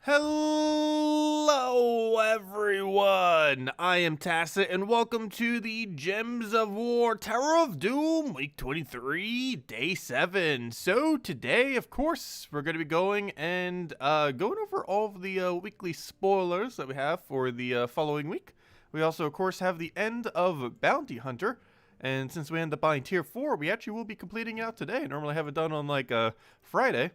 Hello everyone, I am Tacet and welcome to the Gems of War Tower of Doom Week 23, Day 7. So today, of course, we're going to be going over all of the weekly spoilers that we have for the following week. We also, of course, have the end of Bounty Hunter. And since we end up buying Tier 4, we actually will be completing it out today. Normally I have it done on like Friday.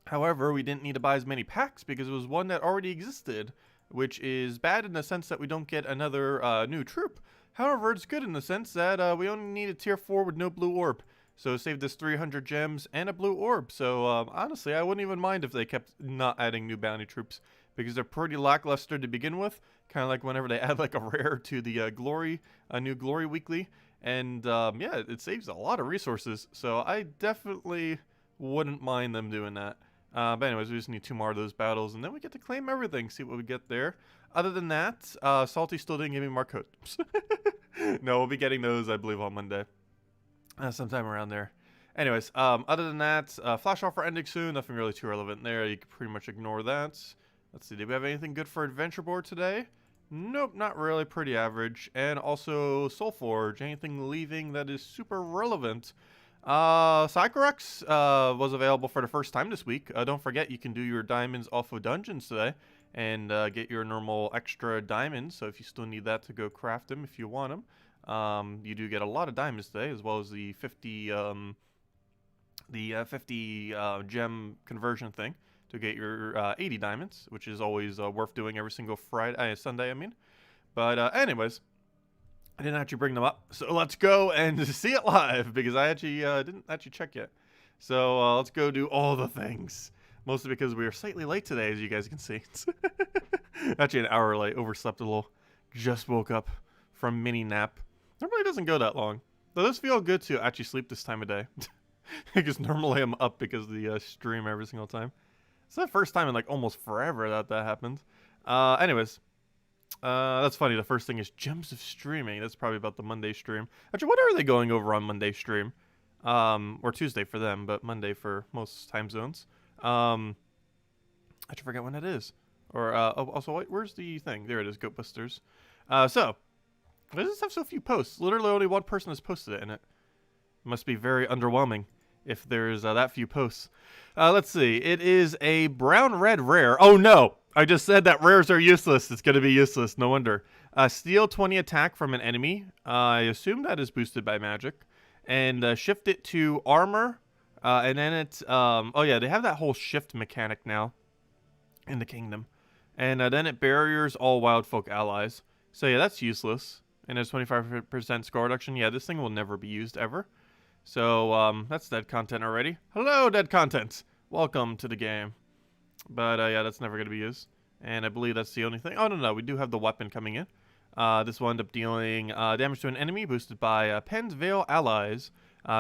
However, we didn't need to buy as many packs because it was one that already existed, which is bad in the sense that we don't get another new troop. However, it's good in the sense that we only need a tier 4 with no blue orb. So saved us 300 gems and a blue orb. So honestly, I wouldn't even mind if they kept not adding new bounty troops because they're pretty lackluster to begin with. Kind of like whenever they add like a rare to the new glory weekly. And yeah, it saves a lot of resources. So I definitely wouldn't mind them doing that. But anyways, we just need 2 more of those battles, and then we get to claim everything, see what we get there. Other than that, Salty still didn't give me more codes. No, we'll be getting those, I believe, on Monday. Sometime around there. Anyways, other than that, Flash Offer ending soon, nothing really too relevant there. You can pretty much ignore that. Let's see, did we have anything good for Adventure Board today? Nope, not really, pretty average. And also Soulforge, anything leaving that is super relevant? Sycorex was available for the first time this week. Don't forget you can do your diamonds off of dungeons today and get your normal extra diamonds. So if you still need that to go craft them if you want them, you do get a lot of diamonds today, as well as the 50 gem conversion thing to get your 80 diamonds, which is always worth doing every single Sunday. I mean, but anyways. I didn't actually bring them up, so let's go and see it live, because I actually didn't actually check yet. So let's go do all the things. Mostly because we are slightly late today, as you guys can see. Actually an hour late, overslept a little. Just woke up from mini nap. Normally doesn't go that long. Though it does feel good to actually sleep this time of day. Because normally I'm up because of the stream every single time. It's the first time in like almost forever that happened. Anyways. That's funny. The first thing is Gems of Streaming. That's probably about the Monday stream. Actually, what are they going over on Monday stream? Or Tuesday for them, but Monday for most time zones. I actually forget when it is. Or, also, wait, where's the thing? There it is, Goatbusters. So, why does this have so few posts? Literally only one person has posted it in it. It must be very underwhelming if there's that few posts. Let's see. It is a brown-red rare. Oh, no! I just said that rares are useless. It's going to be useless. No wonder. Steal 20 attack from an enemy. I assume that is boosted by magic. And shift it to armor. And then it's... oh, yeah. They have that whole shift mechanic now in the kingdom. And then it barriers all wild folk allies. So, yeah, that's useless. And there's 25% score reduction. Yeah, this thing will never be used ever. So, that's dead content already. Hello, dead content. Welcome to the game. But, yeah, that's never going to be used. And I believe that's the only thing. Oh, no, we do have the weapon coming in. This will end up dealing damage to an enemy boosted by Pen's Veil allies.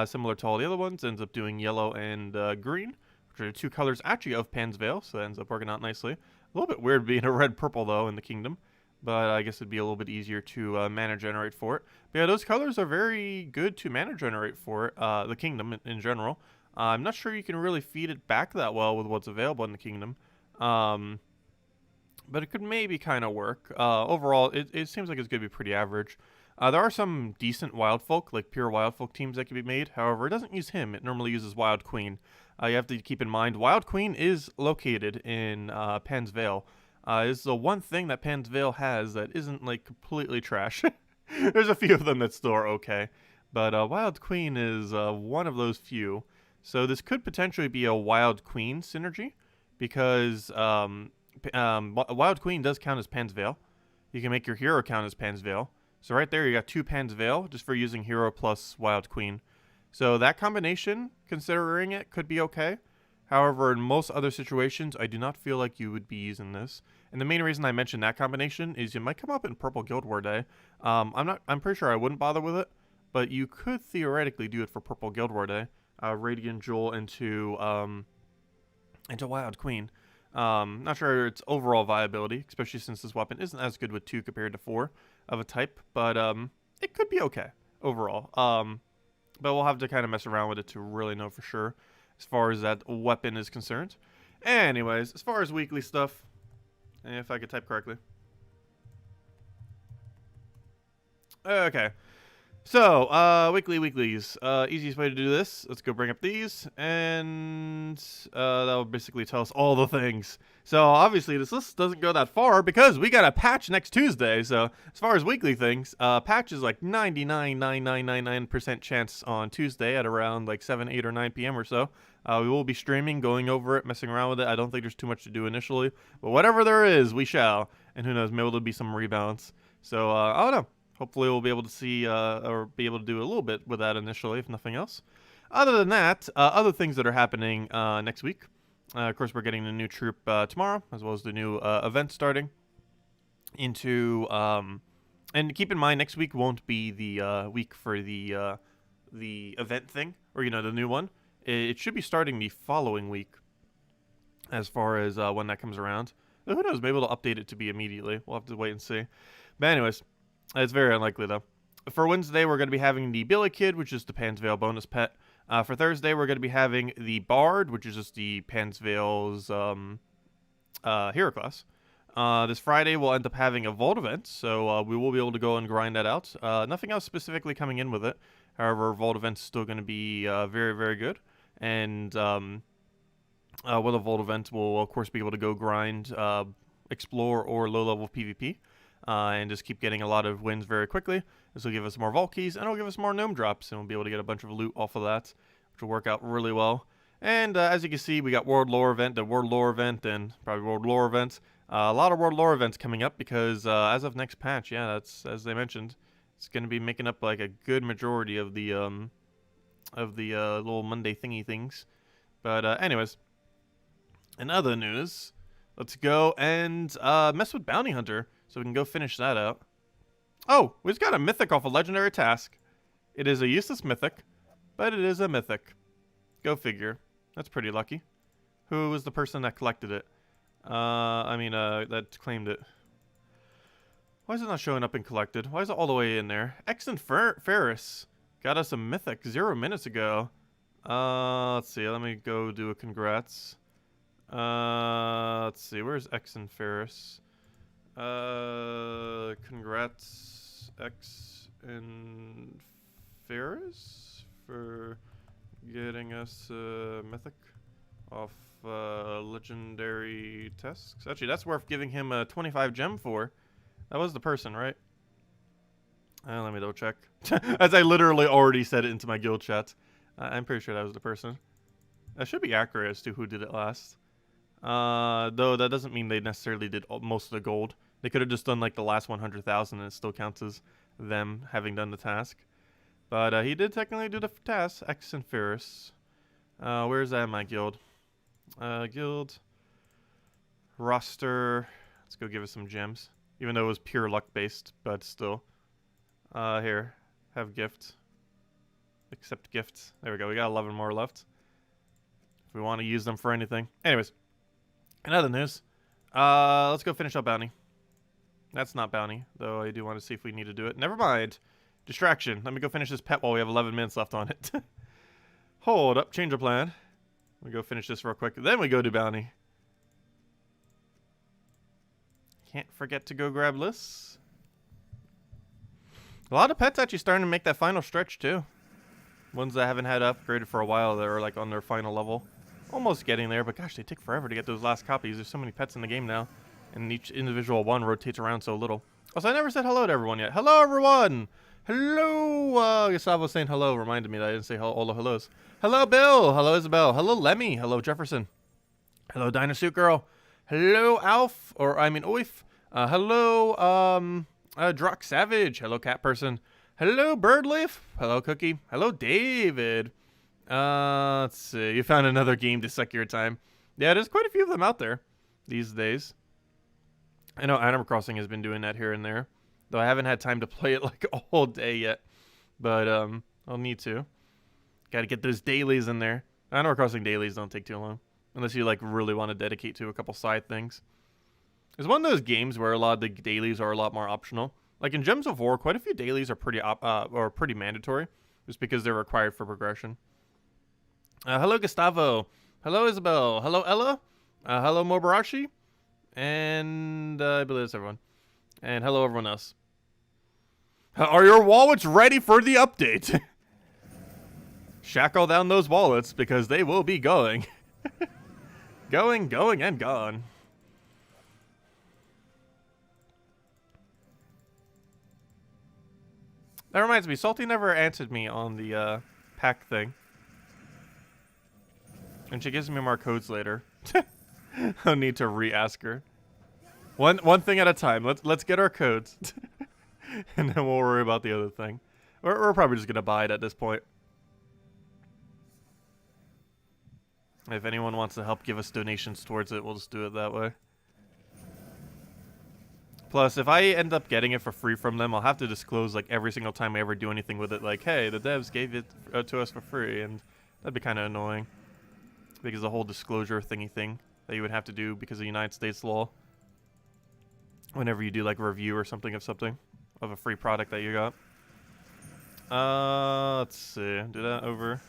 Similar to all the other ones. Ends up doing yellow and green, which are 2 colors actually of Pen's Veil. So that ends up working out nicely. A little bit weird being a red-purple, though, in the kingdom. But I guess it'd be a little bit easier to mana generate for it. But yeah, those colors are very good to mana generate for it, the kingdom in general. I'm not sure you can really feed it back that well with what's available in the kingdom. But it could maybe kind of work. Overall, it seems like it's going to be pretty average. There are some decent wild folk, like pure wild folk teams that can be made. However, it doesn't use him. It normally uses Wild Queen. You have to keep in mind, Wild Queen is located in Pen's Veil. It's the one thing that Pen's Veil has that isn't like completely trash. There's a few of them that still are okay. But Wild Queen is one of those few. So this could potentially be a Wild Queen synergy, because Wild Queen does count as Pen's Veil. You can make your hero count as Pen's Veil. So right there you got 2 Pen's Veil just for using hero plus Wild Queen. So that combination, considering it, could be okay. However, in most other situations, I do not feel like you would be using this. And the main reason I mentioned that combination is you might come up in Purple Guild War Day. I'm pretty sure I wouldn't bother with it, but you could theoretically do it for Purple Guild War Day. Radiant Jewel into Wild Queen. Not sure its overall viability, especially since this weapon isn't as good with 2 compared to 4 of a type, but it could be okay overall. But we'll have to kind of mess around with it to really know for sure as far as that weapon is concerned. Anyways, as far as weekly stuff, if I could type correctly. Okay. So, weeklies. Easiest way to do this, let's go bring up these, and that will basically tell us all the things. So, obviously, this list doesn't go that far because we got a patch next Tuesday. So, as far as weekly things, patch is like 99.9999% chance on Tuesday at around like 7, 8, or 9 p.m. or so. We will be streaming, going over it, messing around with it. I don't think there's too much to do initially, but whatever there is, we shall. And who knows, maybe there'll be some rebalance. So, I don't know. Hopefully we'll be able to see or be able to do a little bit with that initially, if nothing else. Other than that, other things that are happening next week. Of course, we're getting the new troop tomorrow, as well as the new event starting. And keep in mind, next week won't be the week for the event thing, or the new one. It should be starting the following week, as far as when that comes around. Who knows? Maybe they'll update it to be immediately. We'll have to wait and see. But anyways. It's very unlikely, though. For Wednesday, we're going to be having the Billy Kid, which is the Pansvale bonus pet. For Thursday, we're going to be having the Bard, which is just the Pansvale's hero class. This Friday, we'll end up having a Vault event, so we will be able to go and grind that out. Nothing else specifically coming in with it. However, Vault event's still going to be very, very good. And with a Vault event, we'll, of course, be able to go grind, explore, or low-level PvP. And just keep getting a lot of wins very quickly. This will give us more vault keys, and it'll give us more gnome drops, and we'll be able to get a bunch of loot off of that, which will work out really well. And as you can see, we got World Lore event, the World Lore event, and probably World Lore events. A lot of World Lore events coming up because as of next patch, yeah, that's as they mentioned, it's going to be making up like a good majority of the little Monday thingy things. But anyways, in other news, let's go and mess with Bounty Hunter. So we can go finish that out. Oh, we just got a mythic off a legendary task. It is a useless mythic, but it is a mythic. Go figure. That's pretty lucky. Who was the person that collected it? That claimed it. Why is it not showing up in collected? Why is it all the way in there? X and Ferris got us a mythic 0 minutes ago. Let's see. Let me go do a congrats. Let's see. Where's X and Ferris? Congrats X and Ferris for getting us a mythic off legendary tasks. Actually, that's worth giving him a 25 gem for. That was the person, right? Let me double check. As I literally already said it into my guild chat. I'm pretty sure that was the person. That should be accurate as to who did it last. Though that doesn't mean they necessarily did most of the gold. They could have just done like the last 100,000 and it still counts as them having done the task. But he did technically do the task. X and Ferris. Where's that in my guild? Guild. Roster. Let's go give us some gems. Even though it was pure luck based, but still. Here. Have gift. Accept gifts. There we go. We got 11 more left. If we want to use them for anything. Anyways. In other news. Let's go finish up Bounty. That's not Bounty, though I do want to see if we need to do it. Never mind. Distraction. Let me go finish this pet while we have 11 minutes left on it. Hold up. Change of plan. Let me go finish this real quick. Then we go to Bounty. Can't forget to go grab lists. A lot of pets actually starting to make that final stretch, too. Ones that haven't had upgraded for a while that are like on their final level. Almost getting there, but gosh, they take forever to get those last copies. There's so many pets in the game now. And each individual one rotates around so little. Also, I never said hello to everyone yet. Hello, everyone! Hello! Gustavo saying hello reminded me that I didn't say all the hellos. Hello, Bill! Hello, Isabel. Hello, Lemmy. Hello, Jefferson. Hello, Dinosuit Girl. Hello, Alf. Oif. Hello, Drock Savage. Hello, Cat Person. Hello, Birdleaf. Hello, Cookie. Hello, David. Let's see. You found another game to suck your time. Yeah, there's quite a few of them out there these days. I know Animal Crossing has been doing that here and there, though I haven't had time to play it like all day yet. But I'll need to. Got to get those dailies in there. Animal Crossing dailies don't take too long, unless you like really want to dedicate to a couple side things. It's one of those games where a lot of the dailies are a lot more optional. Like in Gems of War, quite a few dailies are pretty mandatory, just because they're required for progression. Hello, Gustavo. Hello, Isabel. Hello, Ella. Hello, Mobarashi. And I believe that's everyone. And hello, everyone else. Are your wallets ready for the update? Shackle down those wallets because they will be going. going, and gone. That reminds me, Salty never answered me on the pack thing. And she gives me more codes later. I'll need to re-ask her. One thing at a time. Let's get our codes. And then we'll worry about the other thing. We're probably just gonna buy it at this point. If anyone wants to help give us donations towards it, we'll just do it that way. Plus, if I end up getting it for free from them, I'll have to disclose like every single time I ever do anything with it. Like, hey, the devs gave it to us for free, and that'd be kind of annoying. Because the whole disclosure thingy thing that you would have to do because of United States law. Whenever you do like a review or something of a free product that you got. Let's see. Do that over.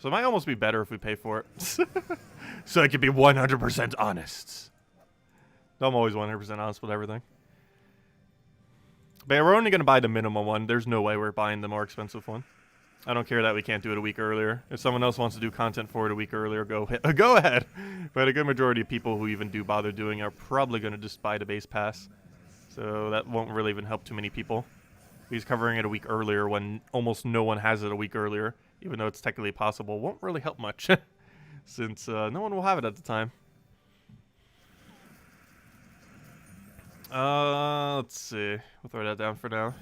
So it might almost be better if we pay for it. So I can be 100% honest. I'm always 100% honest with everything. But yeah, we're only going to buy the minimum one. There's no way we're buying the more expensive one. I don't care that we can't do it a week earlier. If someone else wants to do content for it a week earlier, go ahead. But a good majority of people who even do bother doing are probably going to just buy the base pass. So that won't really even help too many people. He's covering it a week earlier when almost no one has it a week earlier. Even though it's technically possible, won't really help much. Since no one will have it at the time. Let's see. We'll throw that down for now.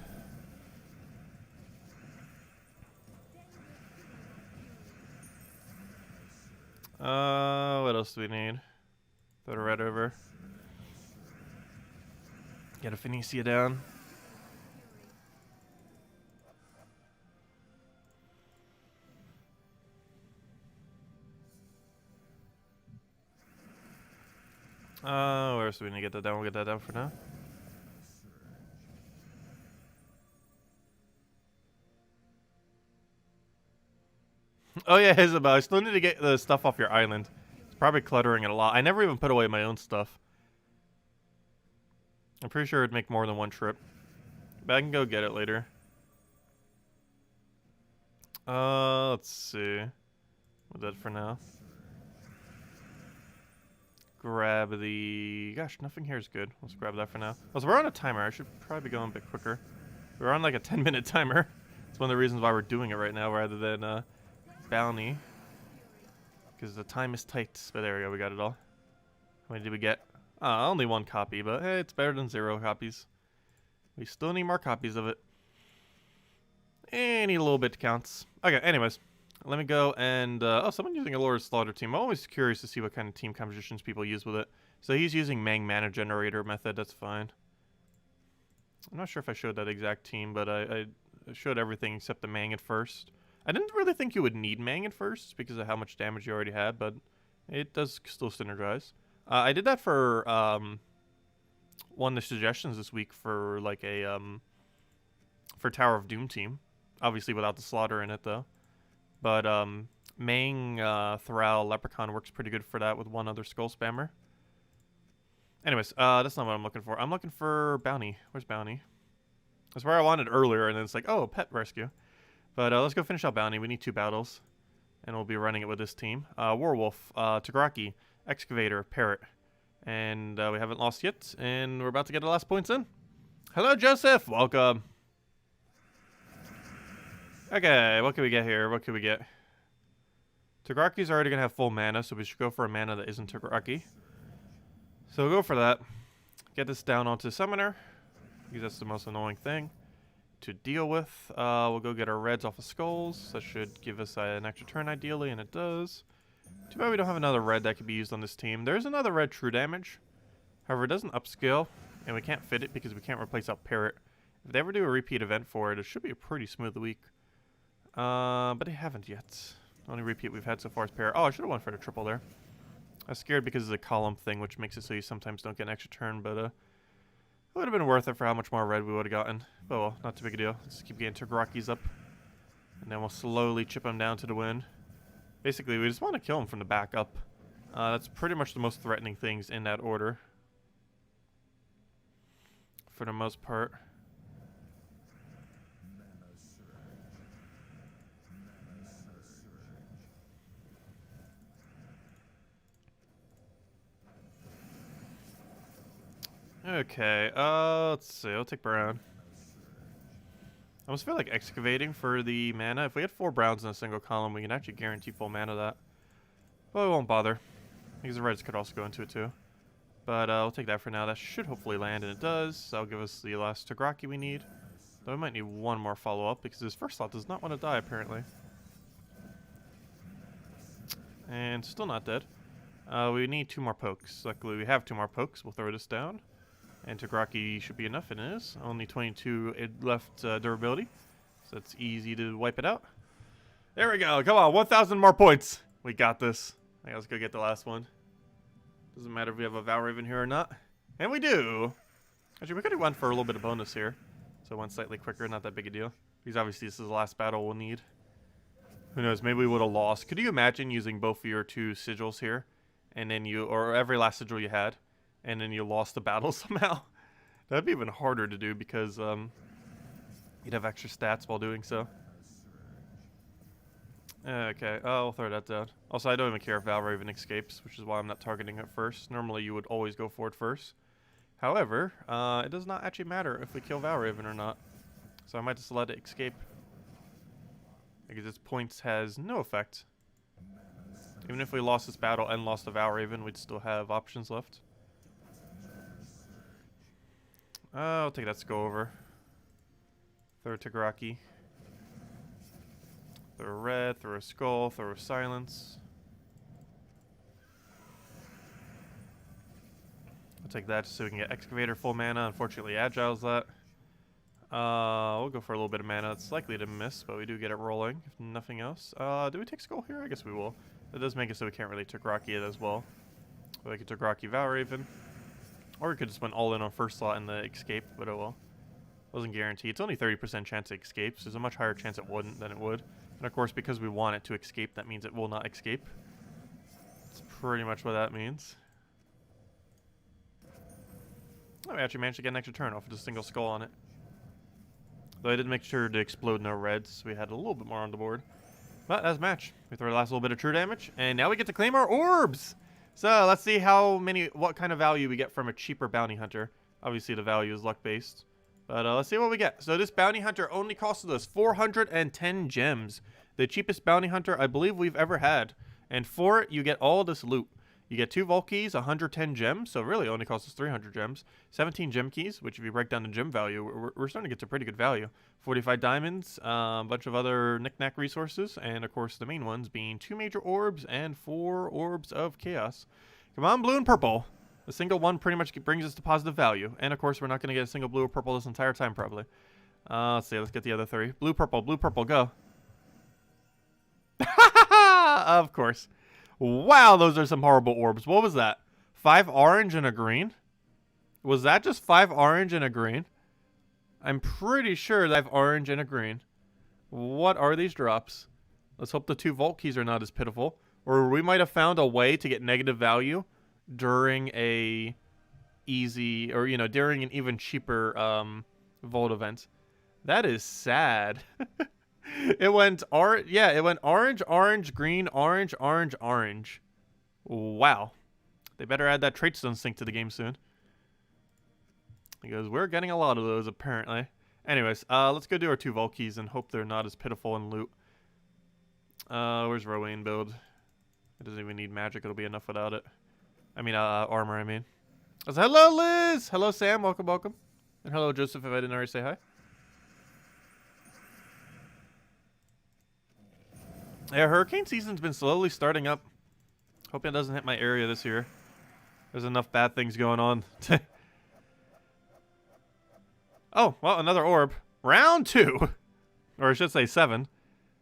What else do we need? Throw the red over. Get a Phoenicia down. Where else do we need to get that down? We'll get that down for now. Oh yeah, Isabel, I still need to get the stuff off your island. It's probably cluttering it a lot. I never even put away my own stuff. I'm pretty sure it'd make more than one trip. But I can go get it later. Let's see. We'll do that for now. Grab the... Gosh, nothing here is good. Let's grab that for now. Also, we're on a timer. I should probably be going a bit quicker. We're on like a 10-minute timer. It's one of the reasons why we're doing it right now rather than bounty. Because the time is tight. But there we go. We got it all. How many did we get? Only one copy, but hey, it's better than 0 copies. We still need more copies of it. Any little bit counts. Okay, anyways. Let me go and... oh, someone using a Lord Slaughter team. I'm always curious to see what kind of team compositions people use with it. So he's using Mang Mana Generator method. That's fine. I'm not sure if I showed that exact team, but I showed everything except the Mang at first. I didn't really think you would need Mang at first because of how much damage you already had, but it does still synergize. I did that for one of the suggestions this week for like a for Tower of Doom team. Obviously without the Slaughter in it though. But Mang Thrall Leprechaun works pretty good for that with one other Skull Spammer. Anyways, that's not what I'm looking for. I'm looking for Bounty. Where's Bounty? That's where I wanted earlier, and then it's like, oh, Pet Rescue. But let's go finish out Bounty. We need 2 battles, and we'll be running it with this team. Werewolf, Tagraki, Excavator, Parrot. And we haven't lost yet, and we're about to get the last points in. Hello, Joseph! Welcome! Okay, what can we get here? What can we get? Tagraki's already going to have full mana, so we should go for a mana that isn't Tagraki. So we'll go for that. Get this down onto Summoner, because that's the most annoying thing to deal with. We'll go get our reds off of Skulls. That should give us an extra turn ideally, and it does. Too bad we don't have another red that could be used on this team. There's another red True Damage. However, it doesn't upscale, and we can't fit it because we can't replace out Parrot. If they ever do a repeat event for it, it should be a pretty smooth week. But they haven't yet. The only repeat we've had so far is Parrot. Oh, I should have went for the triple there. I was scared because of the column thing, which makes it so you sometimes don't get an extra turn, but it would have been worth it for how much more red we would have gotten. But well, not too big a deal. Let's keep getting Tagrakis up. And then we'll slowly chip them down to the win. Basically, we just want to kill them from the back up. That's pretty much the most threatening things in that order. For the most part. Okay, let's see. I'll take brown. I almost feel like excavating for the mana. If we had 4 browns in a single column, we can actually guarantee full mana that. But we won't bother. Because the reds could also go into it too. But I'll take that for now. That should hopefully land, and it does. That'll give us the last Tagraki we need. Though we might need one more follow-up, because his first slot does not want to die, apparently. And still not dead. We need 2 more pokes. Luckily, we have 2 more pokes. We'll throw this down. And Tagraki should be enough, and it is. Only 22 left durability. So it's easy to wipe it out. There we go. Come on, 1,000 more points. We got this. Right, let's go get the last one. Doesn't matter if we have a Valraven here or not. And we do. Actually, we could have went for a little bit of bonus here. So it went slightly quicker, not that big a deal. Because obviously this is the last battle we'll need. Who knows, maybe we would have lost. Could you imagine using both of your 2 sigils here? And then or every last sigil you had. And then you lost the battle somehow? That'd be even harder to do because you'd have extra stats while doing so. Okay, I'll throw that down. Also, I don't even care if Valraven escapes, which is why I'm not targeting it first. Normally, you would always go for it first. However, it does not actually matter if we kill Valraven or not. So I might just let it escape. Because its points has no effect. Even if we lost this battle and lost the Valraven, we'd still have options left. I'll take that Skull over. Throw a Tagraki. Throw a red, throw a skull, throw a silence. I'll take that just so we can get Excavator full mana. Unfortunately, Agile's that. We'll go for a little bit of mana. It's likely to miss, but we do get it rolling, if nothing else. Do we take Skull here? I guess we will. That does make it so we can't really Tagraki it as well. We could Tagraki Valraven. Or we could just went all in on first slot in the escape, but oh well. Wasn't guaranteed. It's only 30% chance it escapes. There's a much higher chance it wouldn't than it would. And of course, because we want it to escape, that means it will not escape. That's pretty much what that means. Oh, we actually managed to get an extra turn off with a single skull on it. Though I did make sure to explode no reds, so we had a little bit more on the board. But that's a match. We throw the last little bit of true damage, and now we get to claim our orbs! So let's see what kind of value we get from a cheaper bounty hunter. Obviously the value is luck based. But let's see what we get. So this bounty hunter only costed us 410 gems. The cheapest bounty hunter I believe we've ever had. And for it, you get all this loot. You get 2 vault keys, 110 gems, so really only costs us 300 gems. 17 gem keys, which if you break down the gem value, we're starting to get to pretty good value. 45 diamonds, a bunch of other knick-knack resources, and of course the main ones being 2 major orbs and 4 orbs of chaos. Come on, blue and purple. A single one pretty much brings us to positive value. And of course we're not going to get a single blue or purple this entire time probably. Let's see, let's get the other 3. Blue, purple, go. Of course. Wow, those are some horrible orbs. What was that? 5 orange and a green? Was that just 5 orange and a green? I'm pretty sure that I have orange and a green. What are these drops? Let's hope the 2 vault keys are not as pitiful. Or we might have found a way to get negative value during a easy, or during an even cheaper vault event. That is sad. It went orange, orange, green, orange, orange, orange. Wow. They better add that trait stone sync to the game soon. Because we're getting a lot of those, apparently. Anyways, let's go do our 2 vault keys and hope they're not as pitiful in loot. Where's Rowan build? It doesn't even need magic. It'll be enough without it. I mean, armor, I mean. Hello, Liz! Hello, Sam. Welcome, welcome. And hello, Joseph, if I didn't already say hi. Yeah, hurricane season's been slowly starting up. Hope it doesn't hit my area this year. There's enough bad things going on. Oh, well, another orb. Round 2. Or I should say 7.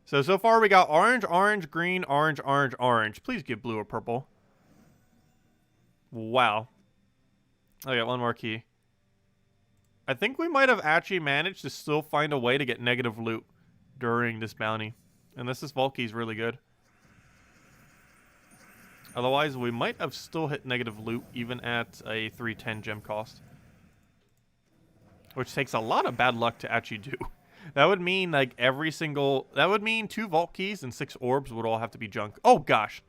So far we got orange, orange, green, orange, orange, orange. Please give blue or purple. Wow. I got 1 more key. I think we might have actually managed to still find a way to get negative loot during this bounty. Unless this vault key is really good. Otherwise, we might have still hit negative loot even at a 310 gem cost. Which takes a lot of bad luck to actually do. That would mean like every single... That would mean 2 vault keys and 6 orbs would all have to be junk. Oh gosh.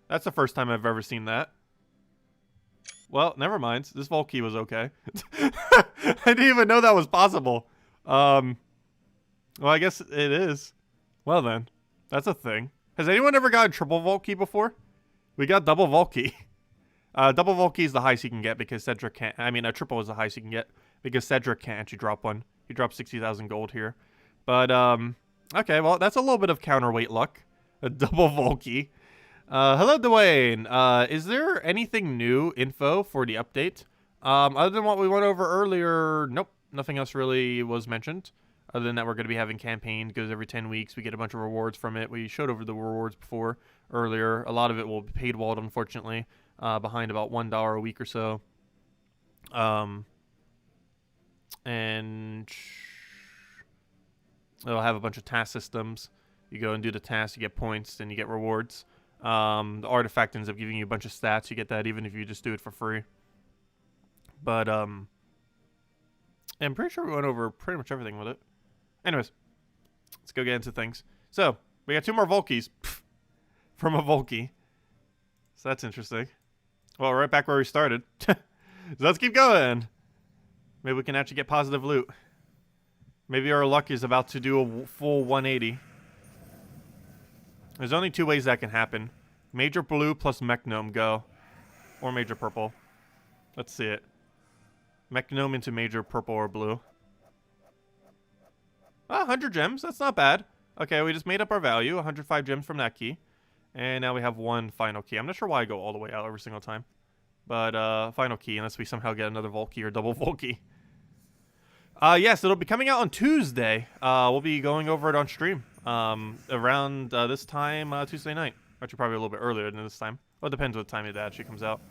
That's the first time I've ever seen that. Well, never mind. This vault key was okay. I didn't even know that was possible. Well, I guess it is. Well then. That's a thing. Has anyone ever got a triple vault key before? We got double vault key. Double vault key is the highest you can get because Cedric can't... I mean, a triple is the highest you can get because Cedric can't actually drop one. He dropped 60,000 gold here. But, okay, well, that's a little bit of counterweight luck. A double vault key. Hello, Dwayne. Is there anything new info for the update? Other than what we went over earlier, nope. Nothing else really was mentioned. Other than that, we're going to be having campaigns. Goes every 10 weeks. We get a bunch of rewards from it. We showed over the rewards before, earlier. A lot of it will be paid walled, unfortunately, behind about $1 a week or so. And it'll have a bunch of task systems. You go and do the task, you get points, then you get rewards. The artifact ends up giving you a bunch of stats. You get that even if you just do it for free. But, I'm pretty sure we went over pretty much everything with it. Anyways, let's go get into things. So, we got 2 more Volkies from a Volky. So that's interesting. Well, right back where we started. So let's keep going. Maybe we can actually get positive loot. Maybe our luck is about to do a full 180. There's only 2 ways that can happen. Major blue plus mech gnome, go. Or major purple. Let's see it. Mech gnome into major purple or blue. 100 gems, that's not bad. Okay, we just made up our value. 105 gems from that key. And now we have 1 final key. I'm not sure why I go all the way out every single time. But, final key, unless we somehow get another vault key or double vault key. Yes, it'll be coming out on Tuesday. We'll be going over it on stream. Around this time, Tuesday night. Actually, probably a little bit earlier than this time. Well, it depends what time it actually comes out.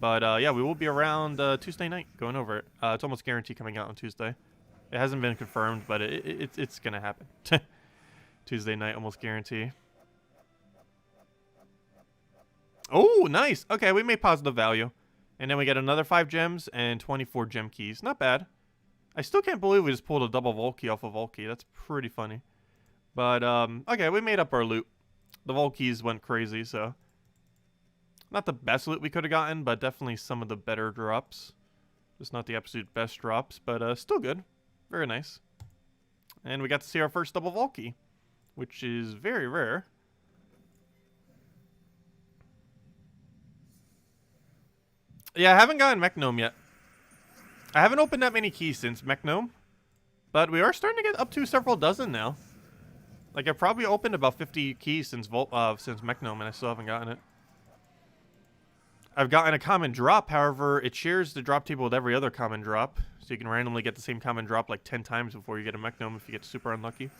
But, yeah, we will be around Tuesday night going over it. It's almost guaranteed coming out on Tuesday. It hasn't been confirmed, but it's going to happen. Tuesday night, almost guarantee. Oh, nice. Okay, we made positive value. And then we get another 5 gems and 24 gem keys. Not bad. I still can't believe we just pulled a double vault key off a vault key. That's pretty funny. But, okay, we made up our loot. The vault keys went crazy, so... Not the best loot we could have gotten, but definitely some of the better drops. Just not the absolute best drops, but still good. Very nice. And we got to see our first double vault key, which is very rare. Yeah, I haven't gotten Mech Gnome yet. I haven't opened that many keys since Mech Gnome, but we are starting to get up to several dozen now. Like, I've probably opened about 50 keys since Mech Gnome, and I still haven't gotten it. I've gotten a common drop, however, it shares the drop table with every other common drop, so you can randomly get the same common drop like 10 times before you get a Mech Gnome if you get super unlucky.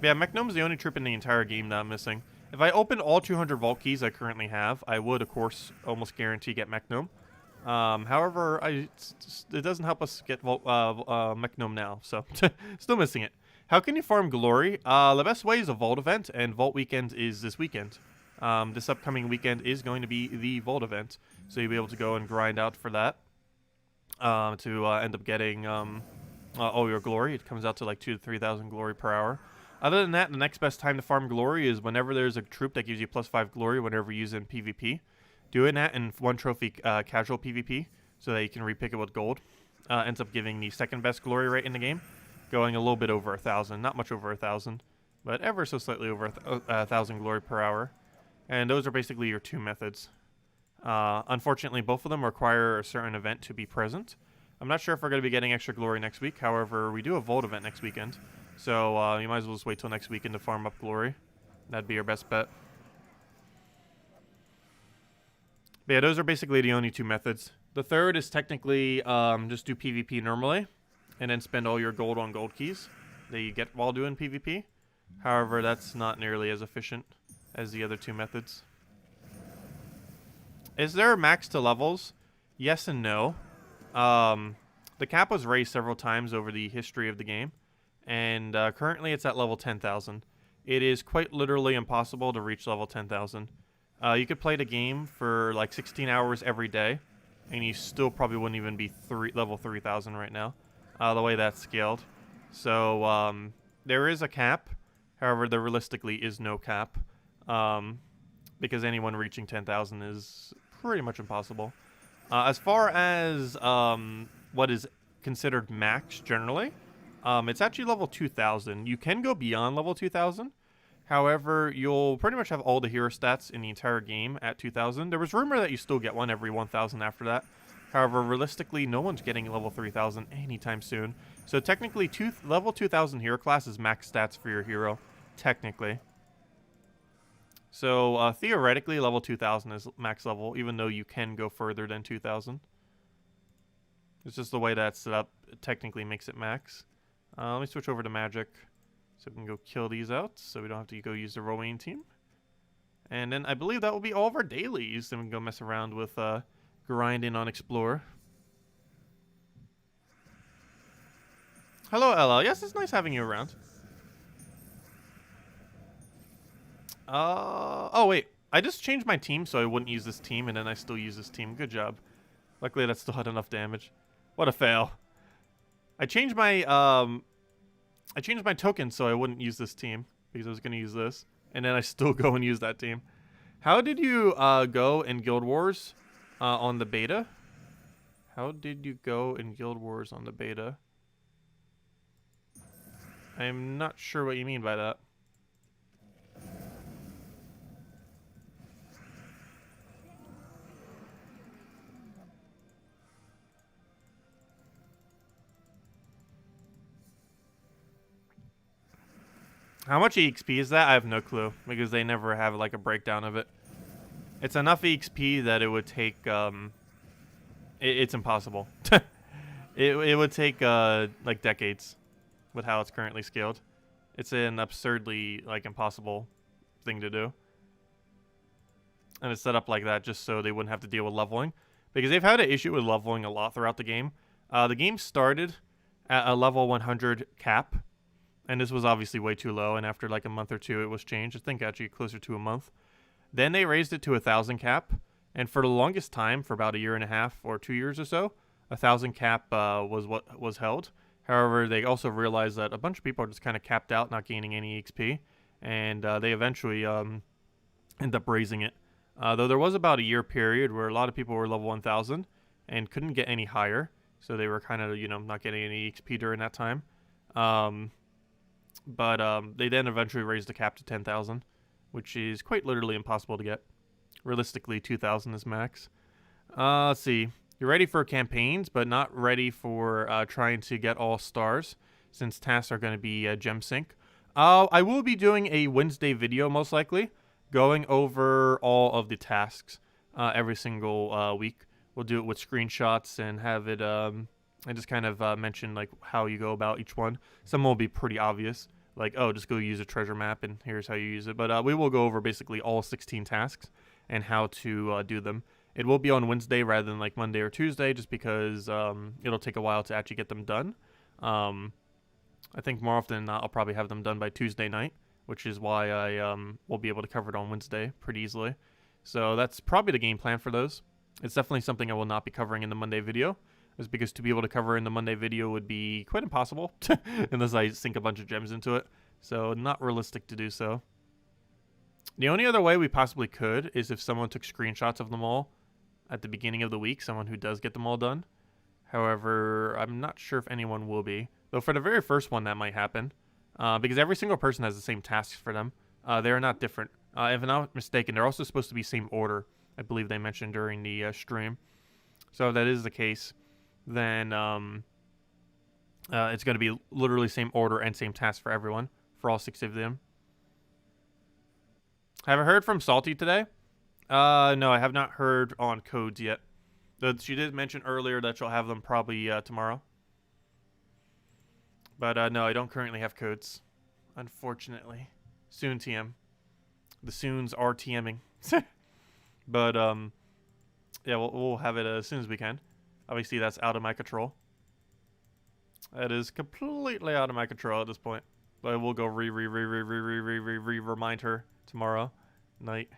But yeah, Mech Gnome is the only troop in the entire game that I'm missing. If I open all 200 vault keys I currently have, I would, of course, almost guarantee get Mech Gnome. However, it doesn't help us get Mech Gnome now, so still missing it. How can you farm glory? The best way is a vault event, and vault weekend is this weekend. This upcoming weekend is going to be the vault event, so you'll be able to go and grind out for that to end up getting all your glory. It comes out to like 2,000 to 3,000 glory per hour. Other than that, the next best time to farm glory is whenever there's a troop that gives you +5 glory whenever you use it in PvP. Doing that in 1 trophy casual PvP so that you can repick it with gold. Ends up giving the second best glory rate in the game, going a little bit over 1,000. Not much over 1,000, but ever so slightly over 1,000 glory per hour. And those are basically your 2 methods. Unfortunately, both of them require a certain event to be present. I'm not sure if we're going to be getting extra glory next week. However, we do a vault event next weekend. So you might as well just wait till next weekend to farm up glory. That'd be your best bet. But yeah, those are basically the only 2 methods. The third is technically just do PvP normally. And then spend all your gold on gold keys that you get while doing PvP. However, that's not nearly as efficient as the other 2 methods. Is there a max to levels? Yes and no. The cap was raised several times over the history of the game, and currently it's at level 10,000. It is quite literally impossible to reach level 10,000. You could play the game for like 16 hours every day, and you still probably wouldn't even be level 3,000 right now, the way that's scaled. So there is a cap. However, there realistically is no cap, because anyone reaching 10,000 is pretty much impossible. As far as what is considered max generally, it's actually level 2,000. You can go beyond level 2,000. However, you'll pretty much have all the hero stats in the entire game at 2,000. There was rumor that you still get one every 1,000 after that. However, realistically, no one's getting level 3,000 anytime soon. So technically, level 2,000 hero class is max stats for your hero, technically. So theoretically, level 2,000 is max level, even though you can go further than 2,000. It's just the way that's set up. It technically makes it max. Let me switch over to magic. So we can go kill these out, so we don't have to go use the Rowan team. And then I believe that will be all of our dailies. Then we can go mess around with grinding on Explorer. Hello, Ella. Yes, it's nice having you around. Oh, wait. I just changed my team so I wouldn't use this team, and then I still use this team. Good job. Luckily, that still had enough damage. What a fail. I changed my token so I wouldn't use this team because I was going to use this, and then I still go and use that team. How did you go in Guild Wars on the beta? How did you go in Guild Wars on the beta? I'm not sure what you mean by that. How much EXP is that? I have no clue, because they never have like a breakdown of it. It's enough EXP that it would take, it's impossible. it would take, like decades with how it's currently scaled. It's an absurdly, like, impossible thing to do. And it's set up like that just so they wouldn't have to deal with leveling. Because they've had an issue with leveling a lot throughout the game. The game started at a level 100 cap. And this was obviously way too low, and after like a month or two, it was changed. I think actually closer to a month. Then they raised it to 1,000 cap, and for the longest time, for about a year and a half or 2 years or so, 1,000 cap was what was held. However, they also realized that a bunch of people are just kind of capped out, not gaining any XP, and they eventually end up raising it. Though there was about a year period where a lot of people were level 1,000 and couldn't get any higher, so they were kind of, you know, not getting any XP during that time. But they then eventually raised the cap to 10,000, which is quite literally impossible to get. Realistically, 2,000 is max. Let's see. You're ready for campaigns, but not ready for trying to get all stars, since tasks are going to be gem sync. I will be doing a Wednesday video, most likely, going over all of the tasks every single week. We'll do it with screenshots and have it... I just kind of mention like how you go about each one. Some will be pretty obvious, like, oh, just go use a treasure map and here's how you use it. But we will go over basically all 16 tasks and how to do them. It will be on Wednesday rather than like Monday or Tuesday, just because it'll take a while to actually get them done. I think more often than not, I'll probably have them done by Tuesday night, which is why I will be able to cover it on Wednesday pretty easily. So that's probably the game plan for those. It's definitely something I will not be covering in the Monday video. Is because to be able to cover in the Monday video would be quite impossible unless I sink a bunch of gems into it. So not realistic to do so. The only other way we possibly could is if someone took screenshots of them all at the beginning of the week, someone who does get them all done. However, I'm not sure if anyone will be. Though for the very first one, that might happen. Because every single person has the same tasks for them. They are not different. If I'm not mistaken, they're also supposed to be same order. I believe they mentioned during the stream. So if that is the case, then it's going to be literally same order and same task for everyone, for all 6 of them. Have I heard from Salty today? No, I have not heard on codes yet. She did mention earlier that she'll have them probably tomorrow. But no, I don't currently have codes, unfortunately. Soon TM. The soons are TMing. But yeah, we'll have it as soon as we can. Obviously, that's out of my control. That is completely out of my control at this point. But I will go remind her tomorrow night.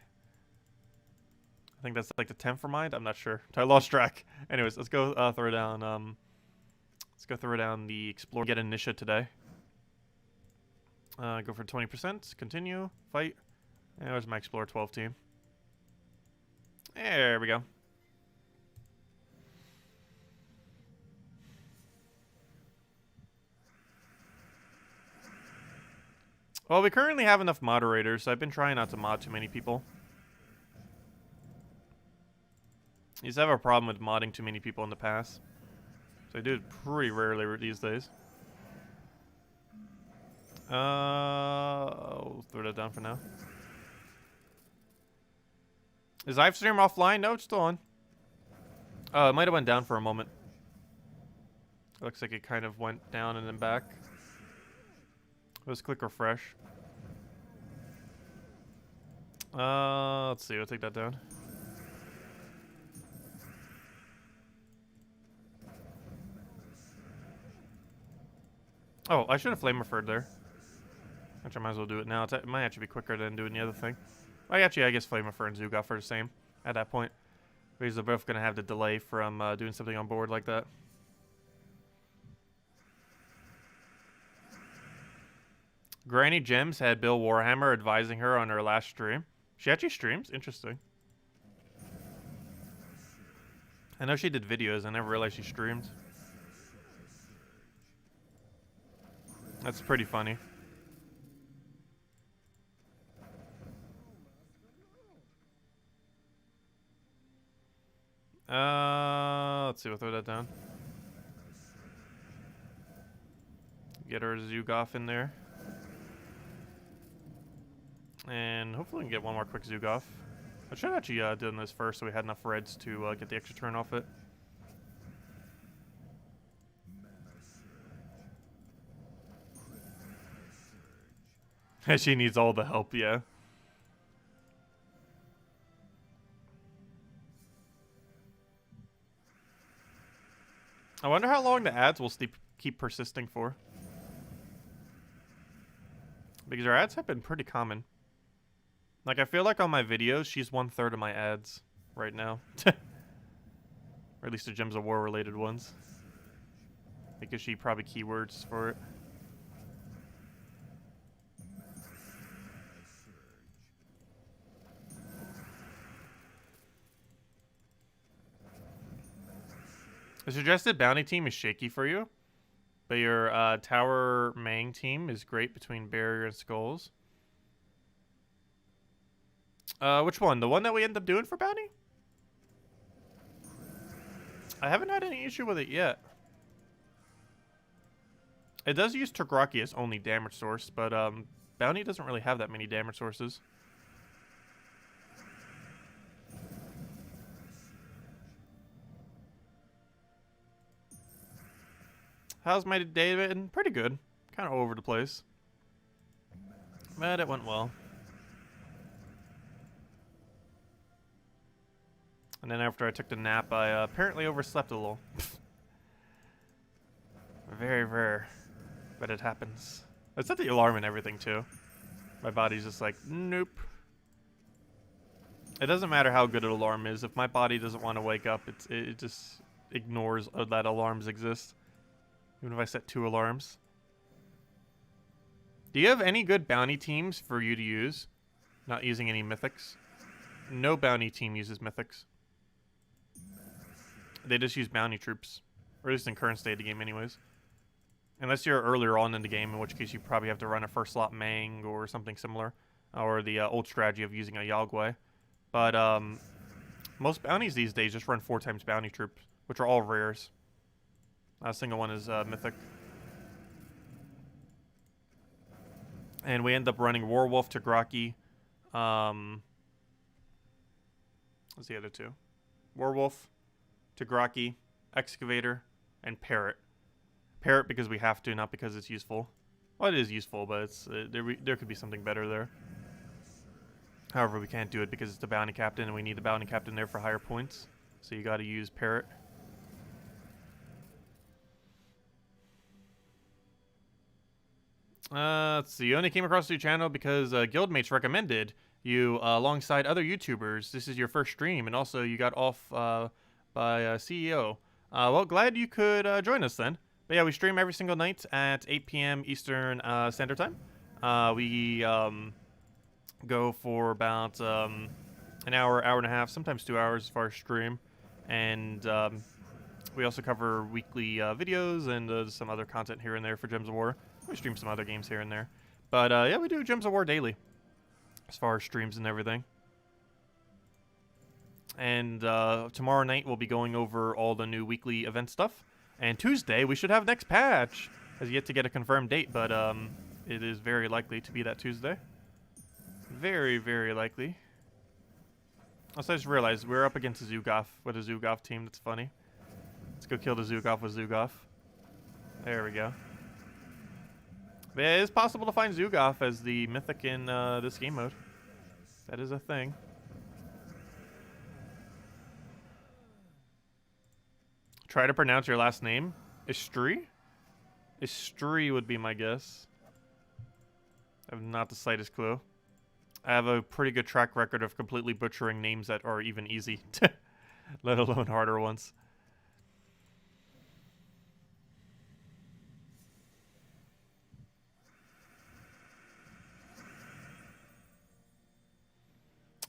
I think that's like the 10th remind. I'm not sure. I lost track. Anyways, let's go throw down. Let's go throw down the Explorer. Get Initia today. Go for 20%. Continue. Fight. And there's my Explorer 12 team. There we go. Well, we currently have enough moderators, so I've been trying not to mod too many people. I used to have a problem with modding too many people in the past. So I do it pretty rarely these days. I'll throw that down for now. Is Livestream offline? No, it's still on. It might have went down for a moment. It looks like it kind of went down and then back. Let's click refresh. Let's see. We'll take that down. Oh, I should have flame referred there. Which I might as well do it now. It might actually be quicker than doing the other thing. Well, actually, I guess flame refer and Zoogoff are the same at that point. Because they're both going to have the delay from doing something on board like that. Granny Gems had Bill Warhammer advising her on her last stream. She actually streams? Interesting. I know she did videos. I never realized she streamed. That's pretty funny. Let's see. We'll throw that down. Get her Zoogoff in there. And hopefully we can get one more quick Zoogoff. I should have actually done this first so we had enough reds to get the extra turn off it. She needs all the help, yeah. I wonder how long the ads will keep persisting for. Because our ads have been pretty common. Like, I feel like on my videos, she's 1/3 of my ads right now. Or at least the Gems of War related ones. Because she probably keywords for it. The suggested bounty team is shaky for you. But your Tower Mang team is great between Barrier and Skulls. Which one? The one that we end up doing for bounty? I haven't had any issue with it yet. It does use Tagraki as only damage source, but bounty doesn't really have that many damage sources. How's my day been? Pretty good. Kind of all over the place. But it went well. And then after I took the nap, I apparently overslept a little. Very rare. But it happens. I set the alarm and everything, too. My body's just like, nope. It doesn't matter how good an alarm is. If my body doesn't want to wake up, it just ignores that alarms exist. Even if I set 2 alarms. Do you have any good bounty teams for you to use? Not using any mythics? No bounty team uses mythics. They just use bounty troops. Or at least in current state of the game anyways. Unless you're earlier on in the game, in which case you probably have to run a first slot Mang or something similar. Or the old strategy of using a Yagway. But most bounties these days just run 4 times bounty troop, which are all rares. Not a single one is mythic. And we end up running Warwolf, Tagraki. What's the other 2? Warwolf, Tagraki, Excavator, and Parrot. Parrot because we have to, not because it's useful. Well, it is useful, but it's there could be something better there. However, we can't do it because it's the bounty captain, and we need the bounty captain there for higher points. So you got to use Parrot. Let's see. You only came across your channel because guildmates recommended, you alongside other YouTubers. This is your first stream, and also you got off by CEO. Well, glad you could join us then. But yeah, we stream every single night at 8 p.m. Eastern Standard Time. We go for about an hour, hour and a half, sometimes 2 hours as far as stream. And we also cover weekly videos and some other content here and there for Gems of War. We stream some other games here and there. But yeah, we do Gems of War daily as far as streams and everything. And tomorrow night we'll be going over all the new weekly event stuff. And Tuesday we should have next patch. Has yet to get a confirmed date, but it is very likely to be that Tuesday. Very, very likely. Also, I just realized we're up against a Zugoff with a Zugoff team. That's funny. Let's go kill the Zugoff with Zugoff. There we go. But yeah, it is possible to find Zugoff as the mythic in this game mode. That is a thing. Try to pronounce your last name. Istri? Istri would be my guess. I have not the slightest clue. I have a pretty good track record of completely butchering names that are even easy, let alone harder ones.